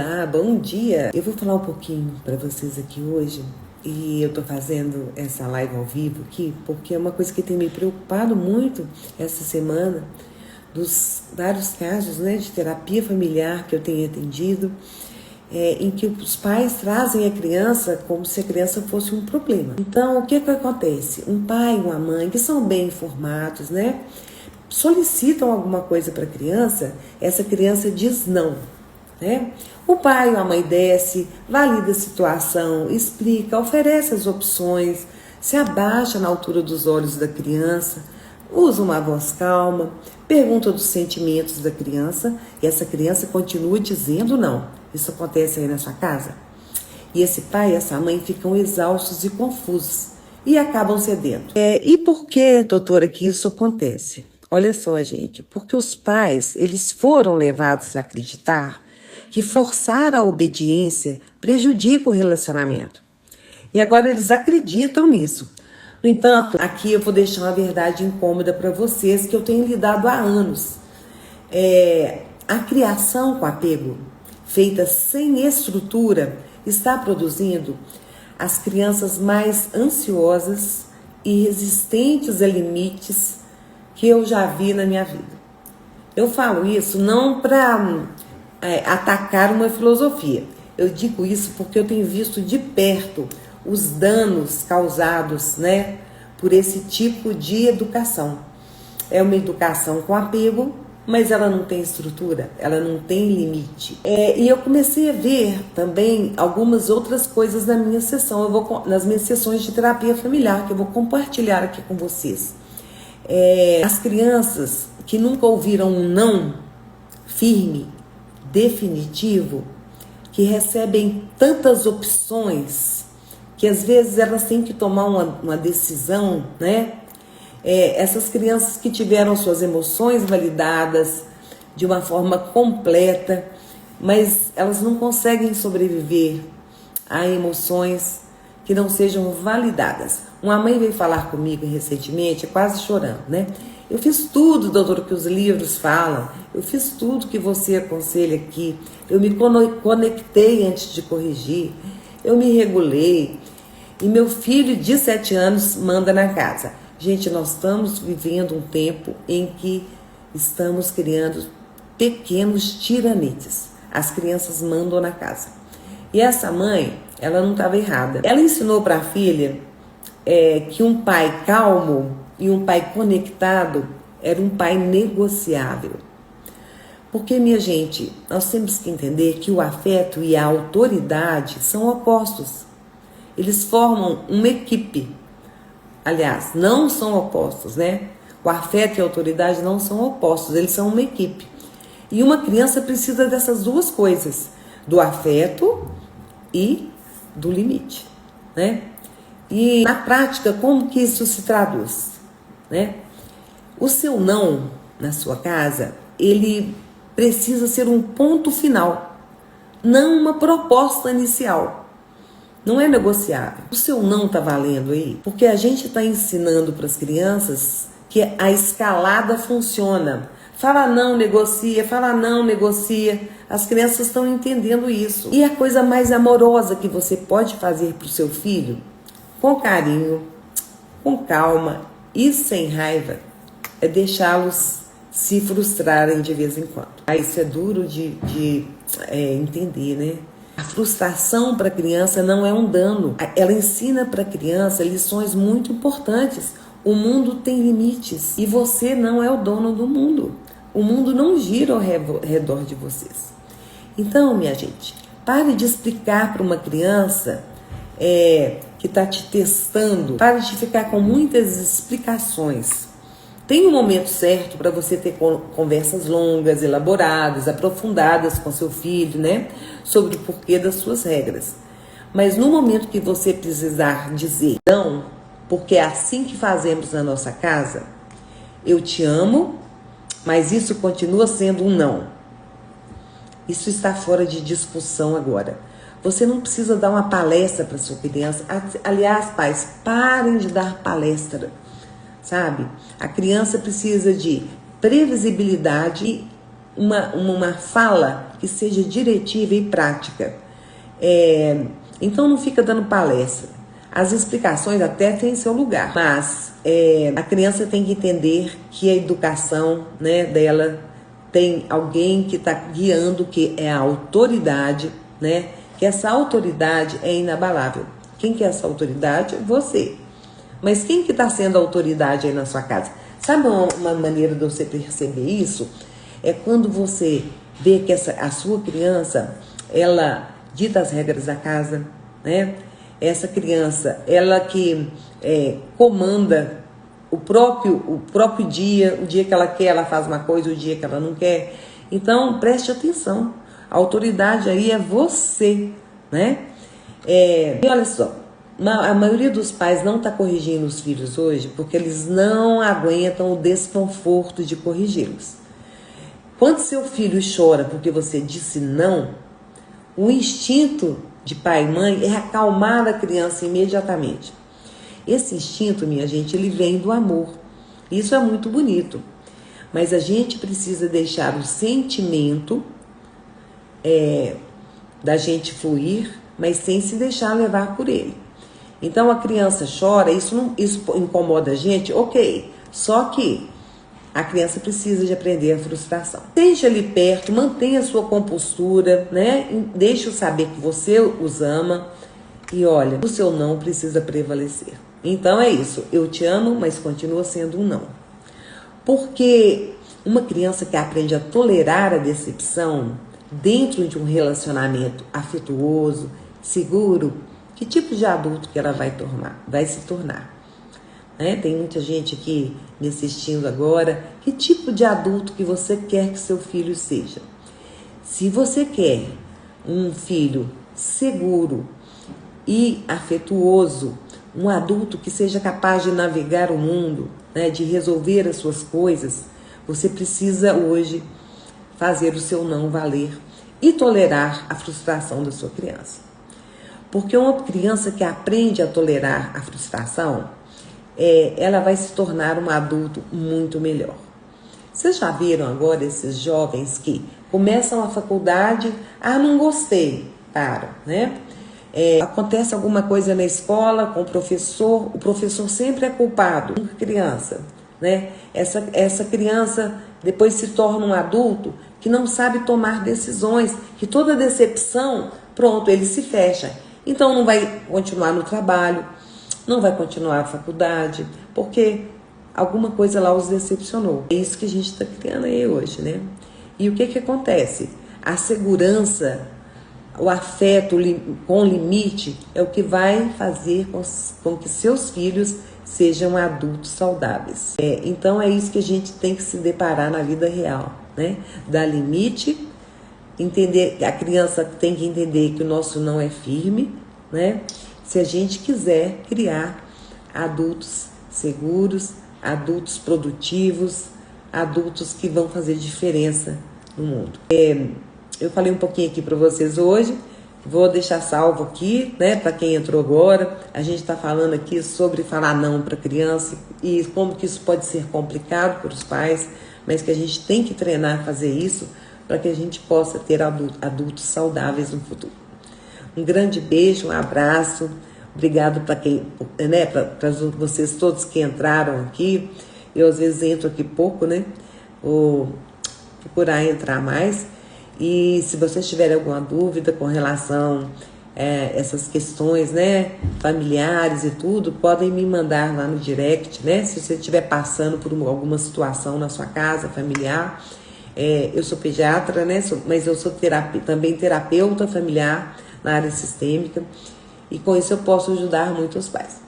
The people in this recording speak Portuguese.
Olá, bom dia! Eu vou falar um pouquinho para vocês aqui hoje e eu tô fazendo essa live ao vivo aqui porque é uma coisa que tem me preocupado muito essa semana, dos vários casos, né, de terapia familiar que eu tenho atendido, em que os pais trazem a criança como se a criança fosse um problema. Então, o que acontece? Um pai e uma mãe que são bem informados, né, solicitam alguma coisa para a criança, essa criança diz não, né? O pai ou a mãe desce, valida a situação, explica, oferece as opções, se abaixa na altura dos olhos da criança, usa uma voz calma, pergunta dos sentimentos da criança e essa criança continua dizendo não. Isso acontece aí na sua casa? E esse pai e essa mãe ficam exaustos e confusos e acabam cedendo. E por que, doutora, que isso acontece? Olha só, gente, porque os pais, eles foram levados a acreditar que forçar a obediência prejudica o relacionamento. E agora eles acreditam nisso. No entanto, aqui eu vou deixar uma verdade incômoda para vocês que eu tenho lidado há anos. A criação com apego, feita sem estrutura, está produzindo as crianças mais ansiosas e resistentes a limites que eu já vi na minha vida. Eu falo isso não para atacar uma filosofia. Eu digo isso porque eu tenho visto de perto os danos causados, né, por esse tipo de educação. É uma educação com apego, mas ela não tem estrutura, ela não tem limite. E eu comecei a ver também algumas outras coisas na minha sessão, nas minhas sessões de terapia familiar, que eu vou compartilhar aqui com vocês. As crianças que nunca ouviram um não firme, definitivo, que recebem tantas opções, que às vezes elas têm que tomar uma decisão, né? Essas crianças que tiveram suas emoções validadas de uma forma completa, mas elas não conseguem sobreviver a emoções que não sejam validadas. Uma mãe veio falar comigo recentemente, quase chorando, né? Eu fiz tudo, doutor, que os livros falam, eu fiz tudo que você aconselha aqui, eu me conectei antes de corrigir, eu me regulei, e meu filho de 7 anos manda na casa. Gente, nós estamos vivendo um tempo em que estamos criando pequenos tiranetes. As crianças mandam na casa. E essa mãe, ela não estava errada. Ela ensinou para a filha que um pai calmo e um pai conectado era um pai negociável. Porque, minha gente, nós temos que entender que o afeto e a autoridade são opostos. Eles formam uma equipe. Aliás, não são opostos, né? O afeto e a autoridade não são opostos, eles são uma equipe. E uma criança precisa dessas duas coisas, do afeto e do limite, né? E na prática, como que isso se traduz, né? O seu não na sua casa, ele precisa ser um ponto final, não uma proposta inicial. Não é negociável. O seu não está valendo aí, porque a gente está ensinando para as crianças que a escalada funciona. Fala não, negocia, fala não, negocia. As crianças estão entendendo isso. E a coisa mais amorosa que você pode fazer para o seu filho, com carinho, com calma e sem raiva, é deixá-los se frustrarem de vez em quando. Isso é duro de entender, né? A frustração para a criança não é um dano. Ela ensina para a criança lições muito importantes. O mundo tem limites e você não é o dono do mundo. O mundo não gira ao redor de vocês. Então, minha gente, pare de explicar para uma criança que está te testando. Pare de ficar com muitas explicações. Tem um momento certo para você ter conversas longas, elaboradas, aprofundadas com seu filho, né? Sobre o porquê das suas regras. Mas no momento que você precisar dizer não, porque é assim que fazemos na nossa casa, eu te amo, mas isso continua sendo um não. Isso está fora de discussão agora. Você não precisa dar uma palestra para sua criança. Aliás, pais, parem de dar palestra. Sabe? A criança precisa de previsibilidade e uma fala que seja diretiva e prática. Então não fica dando palestra. As explicações até têm seu lugar, mas a criança tem que entender que a educação, né, dela tem alguém que está guiando, que é a autoridade, né? Que essa autoridade é inabalável. Quem que é essa autoridade? Você. Mas quem que está sendo a autoridade aí na sua casa? Sabe uma maneira de você perceber isso? É quando você vê que a sua criança, ela dita as regras da casa, né? Essa criança, ela que comanda o próprio dia, o dia que ela quer, ela faz uma coisa, o dia que ela não quer. Então, preste atenção. A autoridade aí é você, né? E olha só, a maioria dos pais não está corrigindo os filhos hoje porque eles não aguentam o desconforto de corrigi-los. Quando seu filho chora porque você disse não, o instinto de pai e mãe é acalmar a criança imediatamente. Esse instinto, minha gente, ele vem do amor. Isso é muito bonito. Mas a gente precisa deixar o sentimento da gente fluir, mas sem se deixar levar por ele. Então a criança chora, isso incomoda a gente, ok. Só que a criança precisa de aprender a frustração. Esteja ali perto, mantenha a sua compostura, né? Deixe-o saber que você os ama. E olha, o seu não precisa prevalecer. Então é isso, eu te amo, mas continua sendo um não. Porque uma criança que aprende a tolerar a decepção dentro de um relacionamento afetuoso, seguro, que tipo de adulto que ela vai se tornar? Tem muita gente aqui me assistindo agora. Que tipo de adulto que você quer que seu filho seja? Se você quer um filho seguro e afetuoso, um adulto que seja capaz de navegar o mundo, né, de resolver as suas coisas, você precisa hoje fazer o seu não valer e tolerar a frustração da sua criança. Porque uma criança que aprende a tolerar a frustração, ela vai se tornar um adulto muito melhor. Vocês já viram agora esses jovens que começam a faculdade, não gostei, param, né? Acontece alguma coisa na escola com o professor sempre é culpado, nunca criança, né? Essa criança depois se torna um adulto que não sabe tomar decisões, que toda decepção, pronto, ele se fecha. Então não vai continuar no trabalho, não vai continuar a faculdade, porque alguma coisa lá os decepcionou. É isso que a gente está criando aí hoje, né? E o que acontece? A segurança, o afeto com limite é o que vai fazer com que seus filhos sejam adultos saudáveis. Então é isso que a gente tem que se deparar na vida real, né? Dar limite, entender, a criança tem que entender que o nosso não é firme, né? Se a gente quiser criar adultos seguros, adultos produtivos, adultos que vão fazer diferença no mundo. Eu falei um pouquinho aqui para vocês hoje, vou deixar salvo aqui, né, para quem entrou agora. A gente está falando aqui sobre falar não para criança e como que isso pode ser complicado para os pais, mas que a gente tem que treinar a fazer isso para que a gente possa ter adultos saudáveis no futuro. Um grande beijo, um abraço, obrigado para quem, né, para vocês todos que entraram aqui. Eu às vezes entro aqui pouco, né? Vou procurar entrar mais. E se vocês tiverem alguma dúvida com relação a essas questões, né, familiares e tudo, podem me mandar lá no direct, né? Se você estiver passando por alguma situação na sua casa familiar, eu sou pediatra, né? Mas eu sou também terapeuta familiar na área sistêmica, e com isso eu posso ajudar muito os pais.